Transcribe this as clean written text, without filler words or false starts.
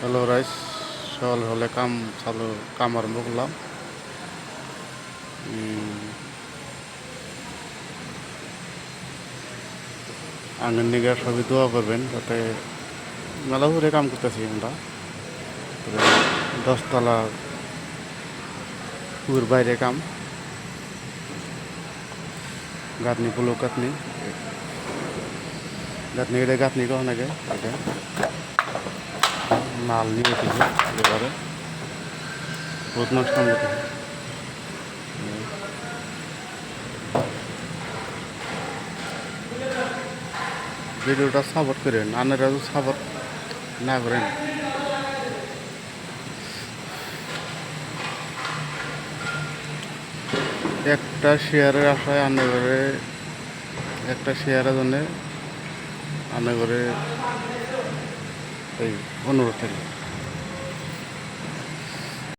Hello rice, সকাল হলে কাম আরম্ভ করলাম। আঙ্গের নিগে সবই দোয়া করবেন, যাতে মেলা ঘুরে কাম করতেছি আমরা। 10 তলা পুর বাইরে কাম, গাঁথনি পুলো গাঁথনি গাঁথনি এটা গাঁথনি কখন আগে এটা মাল নিয়ে উঠেছে এবারে বহুত নষ্ট করতেছে। ভিডিওটা সাপোর্ট করেন, আনারা সাপোর্ট না করেন। একটা শেয়ারের আশায় আনেবারে, একটা শেয়ারের জন্য আনেবারে এই অনুরোধ থাকবে।